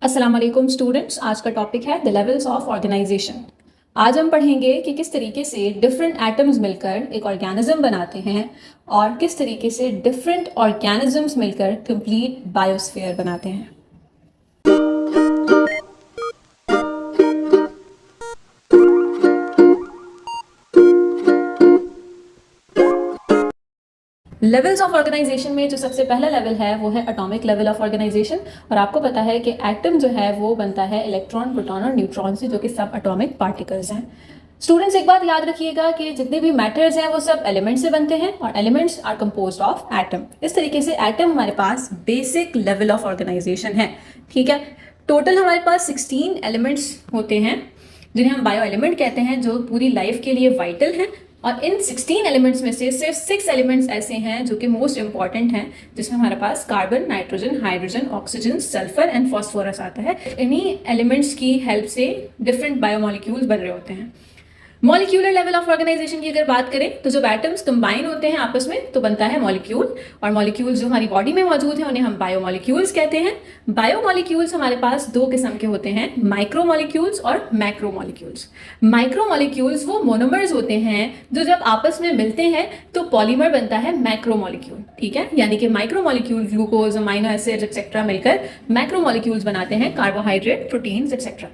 अस्सलाम वालेकुम स्टूडेंट्स। आज का टॉपिक है द लेवल्स ऑफ ऑर्गेनाइजेशन। आज हम पढ़ेंगे कि किस तरीके से डिफरेंट एटम्स मिलकर एक ऑर्गेनिज्म बनाते हैं और किस तरीके से डिफरेंट ऑर्गेनिजम्स मिलकर कंप्लीट बायोस्फीयर बनाते हैं। लेवल्स ऑफ ऑर्गेनाइजेशन में जो सबसे पहला लेवल है वो है एटॉमिक लेवल ऑफ ऑर्गेनाइजेशन। और आपको पता है कि एटम जो है वो बनता है इलेक्ट्रॉन, प्रोटॉन और न्यूट्रॉन से, जो कि सब एटॉमिक पार्टिकल्स हैं। स्टूडेंट्स, एक बात याद रखिएगा कि जितने भी मैटर्स हैं वो सब एलिमेंट से बनते हैं और elements are composed of atom. इस तरीके से एटम हमारे पास बेसिक लेवल ऑफ ऑर्गेनाइजेशन है। ठीक है, टोटल हमारे पास 16 एलिमेंट्स होते हैं जिन्हें हम बायो एलिमेंट कहते हैं, जो पूरी लाइफ के लिए वाइटल हैं। और इन 16 एलिमेंट्स में से सिर्फ 6 एलिमेंट्स ऐसे हैं जो कि मोस्ट इंपॉर्टेंट हैं, जिसमें हमारे पास carbon, nitrogen, hydrogen, oxygen, sulphur and phosphorus आता है। इन्हीं एलिमेंट्स की हेल्प से डिफरेंट बायोमोलिक्यूल्स बन रहे होते हैं। मॉलिक्यूलर लेवल ऑफ ऑर्गेनाइजेशन की अगर बात करें तो जब एटम्स कंबाइन होते हैं आपस में तो बनता है मॉलिक्यूल। और मॉलिक्यूल्स जो हमारी बॉडी में मौजूद हैं उन्हें हम बायोमोलिक्यूल्स कहते हैं। बायोमोलिक्यूल्स हमारे पास दो किस्म के होते हैं, माइक्रोमोलिक्यूल्स और मैक्रोमोलिक्यूल्स। माइक्रोमोलिक्यूल्स वो मोनोमर्स होते हैं जो जब आपस में मिलते हैं तो पॉलीमर बनता है मैक्रोमोलिक्यूल। ठीक है, यानी कि micromolecule glucose, amino acids etcetera मिलकर मैक्रोमोलिक्यूल्स बनाते हैं, कार्बोहाइड्रेट, प्रोटीन्स एक्सेट्रा।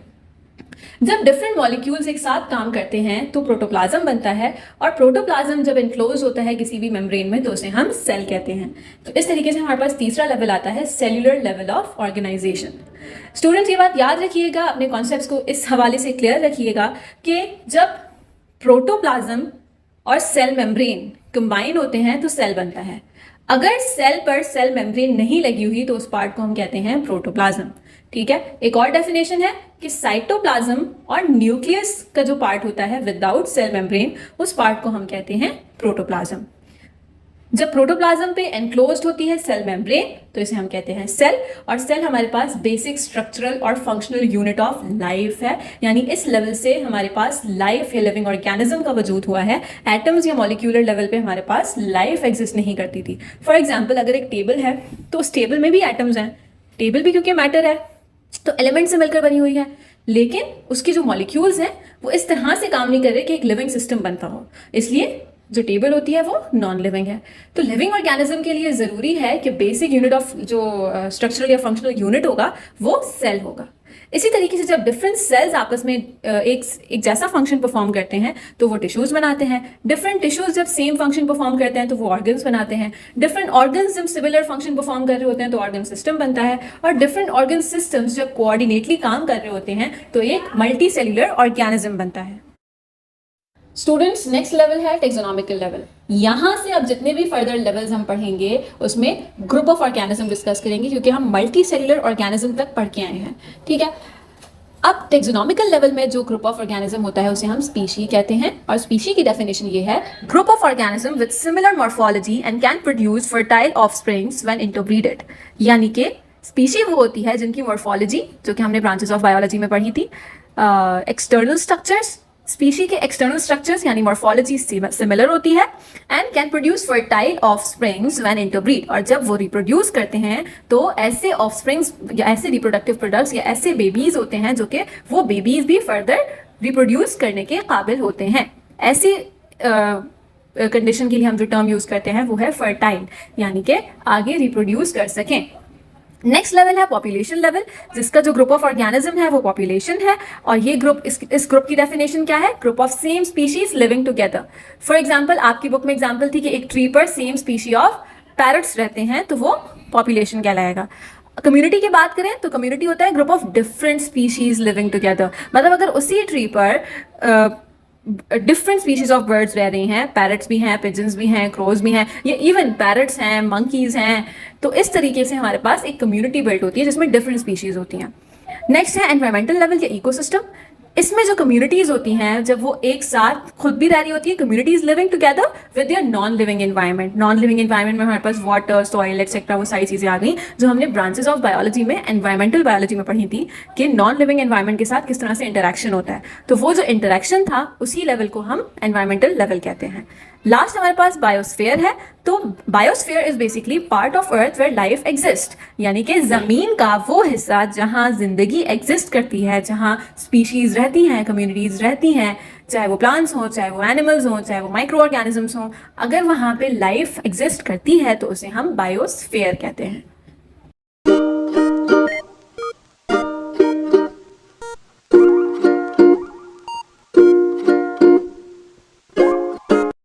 जब डिफरेंट मॉलिक्यूल्स एक साथ काम करते हैं तो प्रोटोप्लाज्म बनता है। और प्रोटोप्लाज्म जब इनक्लोज होता है किसी भी मेम्ब्रेन में तो उसे हम सेल कहते हैं। तो इस तरीके से हमारे पास तीसरा लेवल आता है, cellular level of organisation. Students, ये बात याद रखिएगा, अपने कॉन्सेप्ट्स को इस हवाले से क्लियर रखिएगा कि जब प्रोटोप्लाज्म और सेल मेम्ब्रेन कंबाइन होते हैं तो सेल बनता है। अगर सेल पर सेल मेम्ब्रेन नहीं लगी हुई तो उस पार्ट को हम कहते हैं प्रोटोप्लाज्म। ठीक है, एक और डेफिनेशन है कि साइटोप्लाज्म और न्यूक्लियस का जो पार्ट होता है विदाउट सेल मेम्ब्रेन, उस पार्ट को हम कहते हैं प्रोटोप्लाज्म। जब प्रोटोप्लाज्म पे एनक्लोज्ड होती है सेल मेम्ब्रेन तो इसे हम कहते हैं सेल। और सेल हमारे पास बेसिक स्ट्रक्चरल और फंक्शनल यूनिट ऑफ लाइफ है, यानी इस लेवल से हमारे पास लाइफ या लिविंग ऑर्गेनिज्म का वजूद हुआ है। एटम्स या मॉलिक्यूलर लेवल पे हमारे पास लाइफ एग्जिस्ट नहीं करती थी। फॉर एग्जाम्पल, अगर एक टेबल है तो उस टेबल में भी एटम्स हैं। टेबल भी क्योंकि मैटर है तो एलिमेंट से मिलकर बनी हुई है, लेकिन उसकी जो मॉलिक्यूल्स हैं वो इस तरह से काम नहीं कर रहे कि एक लिविंग सिस्टम बनता हो, इसलिए जो टेबल होती है वो नॉन लिविंग है। तो लिविंग ऑर्गेनिज्म के लिए ज़रूरी है कि बेसिक यूनिट ऑफ जो स्ट्रक्चरल या फंक्शनल यूनिट होगा वो सेल होगा। इसी तरीके से जब डिफरेंट सेल्स आपस में एक जैसा फंक्शन परफॉर्म करते हैं तो वो टिश्यूज बनाते हैं। डिफरेंट टिश्यूज जब सेम फंक्शन परफॉर्म करते हैं तो वो ऑर्गन्स बनाते हैं। डिफरेंट ऑर्गन्स जब सिमिलर फंक्शन परफॉर्म कर रहे होते हैं तो ऑर्गन सिस्टम बनता है। और डिफरेंट ऑर्गन सिस्टम्स जब कोऑर्डिनेटली काम कर रहे होते हैं तो एक मल्टी सेल्यूलर ऑर्गेनिज्म बनता है। स्टूडेंट्स, नेक्स्ट लेवल है टेक्सोनॉमिकल लेवल। यहाँ से अब जितने भी फर्दर लेवल्स हम पढ़ेंगे उसमें ग्रुप ऑफ ऑर्गेनिज्म डिस्कस करेंगे, क्योंकि हम मल्टी सेल्यूलर ऑर्गेनिज्म तक पढ़ के आए हैं। ठीक है, अब टेक्सोनॉमिकल लेवल में जो ग्रुप ऑफ ऑर्गेनिज्म होता है उसे हम स्पीशी कहते हैं। और स्पीशी की डेफिनेशन ये है, group of organism with similar morphology and can produce fertile offsprings when interbred. यानी कि स्पीशी वो होती है जिनकी मॉर्फोलॉजी, जो कि हमने ब्रांचेस ऑफ बायोलॉजी में पढ़ी थी, एक्सटर्नल स्ट्रक्चर्स, स्पीशी के एक्सटर्नल स्ट्रक्चर्स यानी मॉर्फोलॉजी सिमिलर होती है, and can produce fertile offsprings when interbreed. और जब वो रिप्रोड्यूस करते हैं तो ऐसे ऑफस्प्रिंग्स या ऐसे रिप्रोडक्टिव प्रोडक्ट्स या ऐसे बेबीज होते हैं जो कि वो बेबीज भी फर्दर रिप्रोड्यूस करने के काबिल होते हैं। ऐसी कंडीशन के लिए हम जो टर्म यूज करते हैं वो है फर्टाइल, यानी कि आगे रिप्रोड्यूस कर सकें। नेक्स्ट लेवल है पॉपुलेशन लेवल, जिसका जो ग्रुप ऑफ ऑर्गेनिज्म है वो पॉपुलेशन है। और ये ग्रुप, इस ग्रुप की डेफिनेशन क्या है, group of same species living together. For example, आपकी बुक में एग्जांपल थी कि एक ट्री पर सेम स्पीशी ऑफ पैरट्स रहते हैं तो वो पॉपुलेशन कहलाएगा। कम्युनिटी की बात करें तो कम्युनिटी होता है group of different species living together. मतलब अगर उसी ट्री पर डिफरेंट स्पीशीज ऑफ बर्ड्स रह रही हैं, पैरट्स भी हैं, पिजन्स भी हैं, क्रोज भी हैं, ये इवन पैरट्स हैं, मंकीज हैं, तो इस तरीके से हमारे पास एक कम्युनिटी बिल्ट होती है जिसमें डिफरेंट स्पीशीज होती हैं। नेक्स्ट है एनवायरमेंटल लेवल या इकोसिस्टम। इसमें जो कम्युनिटीज होती हैं, जब वो एक साथ खुद भी रह रही होती है, communities living together with their non living environment. Non living environment में हमारे पास वाटर, सॉइल एक्सेट्रा, वो सारी चीज़ें आ गई जो हमने ब्रांचेस ऑफ बायोलॉजी में, एनवायरमेंटल बायोलॉजी में पढ़ी थी कि नॉन लिविंग एनवायरनमेंट के साथ किस तरह से इंटरेक्शन होता है। तो वो जो इंटरेक्शन था उसी लेवल को हम एनवायरमेंटल लेवल कहते हैं। लास्ट हमारे पास बायोस्फीयर है। तो biosphere is basically part of earth where life exist, यानी कि जमीन का वो हिस्सा जहां जिंदगी एग्जिस्ट करती है, जहां स्पीशीज रहती हैं, कम्युनिटीज रहती हैं, चाहे वो प्लांट्स हों, चाहे वो एनिमल्स हों, चाहे वो माइक्रो ऑर्गेनिजम्स हों, अगर वहां पे लाइफ एग्जिस्ट करती है तो उसे हम बायोस्फीयर कहते हैं।